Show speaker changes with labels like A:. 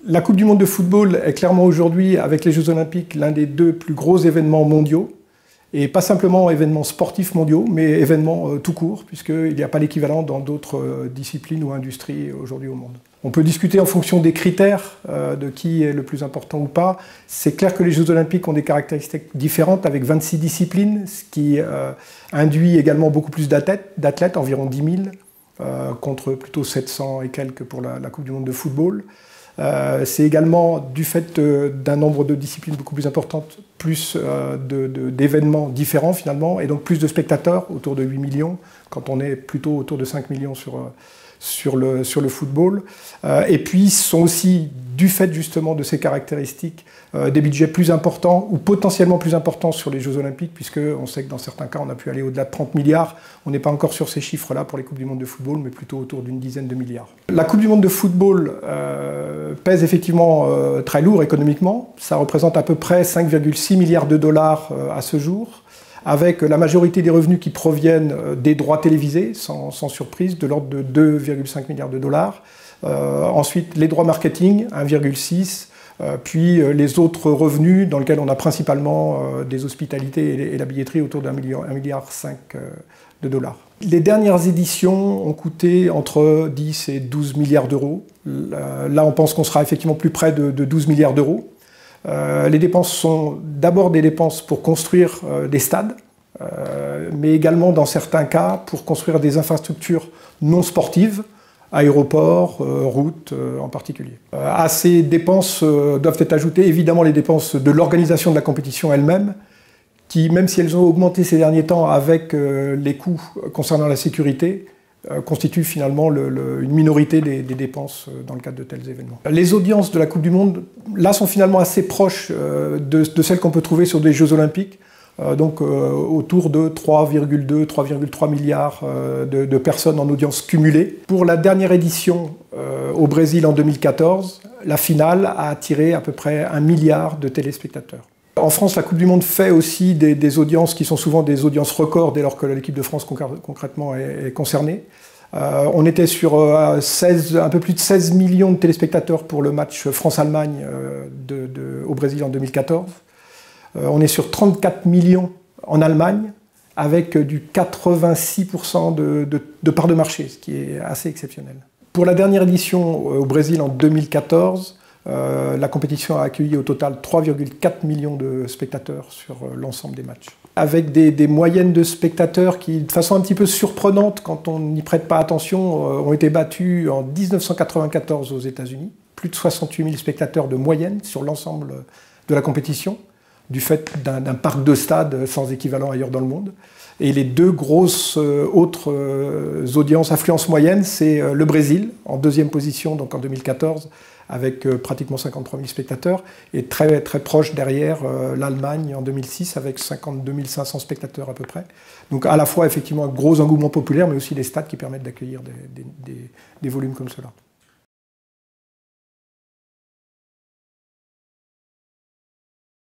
A: La Coupe du monde de football est clairement aujourd'hui, avec les Jeux Olympiques, l'un des deux plus gros événements mondiaux. Et pas simplement événements sportifs mondiaux, mais événements tout court, puisqu'il n'y a pas l'équivalent dans d'autres disciplines ou industries aujourd'hui au monde. On peut discuter en fonction des critères de qui est le plus important ou pas. C'est clair que les Jeux Olympiques ont des caractéristiques différentes avec 26 disciplines, ce qui induit également beaucoup plus d'athlètes, environ 10 000, contre plutôt 700 et quelques pour la Coupe du monde de football. C'est également du fait d'un nombre de disciplines beaucoup plus importantes, plus d'événements différents finalement, et donc plus de spectateurs, autour de 8 millions, quand on est plutôt autour de 5 millions sur le football. Et puis sont aussi, du fait justement de ces caractéristiques, des budgets plus importants ou potentiellement plus importants sur les Jeux Olympiques, puisqu'on sait que dans certains cas on a pu aller au-delà de 30 milliards. On n'est pas encore sur ces chiffres-là pour les Coupes du monde de football, mais plutôt autour d'une dizaine de milliards. La Coupe du monde de football pèse effectivement très lourd économiquement. Ça représente à peu près 5,6 milliards de dollars à ce jour, avec la majorité des revenus qui proviennent des droits télévisés, sans surprise, de l'ordre de 2,5 milliards de dollars. Ensuite, les droits marketing, 1,6, puis les autres revenus, dans lesquels on a principalement des hospitalités et la billetterie, autour d'1,5 milliard de dollars. Les dernières éditions ont coûté entre 10 et 12 milliards d'euros. Là, on pense qu'on sera effectivement plus près de 12 milliards d'euros. Les dépenses sont d'abord des dépenses pour construire des stades, mais également dans certains cas pour construire des infrastructures non sportives, aéroports, routes en particulier. À ces dépenses doivent être ajoutées évidemment les dépenses de l'organisation de la compétition elle-même, qui, même si elles ont augmenté ces derniers temps avec les coûts concernant la sécurité, constituent finalement une minorité des dépenses dans le cadre de tels événements. Les audiences de la Coupe du monde, là, sont finalement assez proches de celles qu'on peut trouver sur des Jeux Olympiques, donc autour de 3,2, 3,3 milliards de personnes en audience cumulée. Pour la dernière édition au Brésil en 2014, la finale a attiré à peu près 1 milliard de téléspectateurs. En France, la Coupe du monde fait aussi des audiences qui sont souvent des audiences records dès lors que l'équipe de France concrètement est concernée. On était sur un peu plus de 16 millions de téléspectateurs pour le match France-Allemagne au Brésil en 2014. On est sur 34 millions en Allemagne, avec du 86% de part de marché, ce qui est assez exceptionnel. Pour la dernière édition au Brésil en 2014, la compétition a accueilli au total 3,4 millions de spectateurs sur l'ensemble des matchs. Avec des moyennes de spectateurs qui, de façon un petit peu surprenante, quand on n'y prête pas attention, ont été battues en 1994 aux États-Unis. Plus de 68 000 spectateurs de moyenne sur l'ensemble de la compétition, du fait d'un parc de stades sans équivalent ailleurs dans le monde. Et les deux grosses autres audiences, affluence moyenne, c'est le Brésil, en deuxième position, donc en 2014, avec pratiquement 53 000 spectateurs, et très, très proche derrière l'Allemagne en 2006, avec 52 500 spectateurs à peu près. Donc à la fois effectivement un gros engouement populaire, mais aussi des stades qui permettent d'accueillir des volumes comme cela.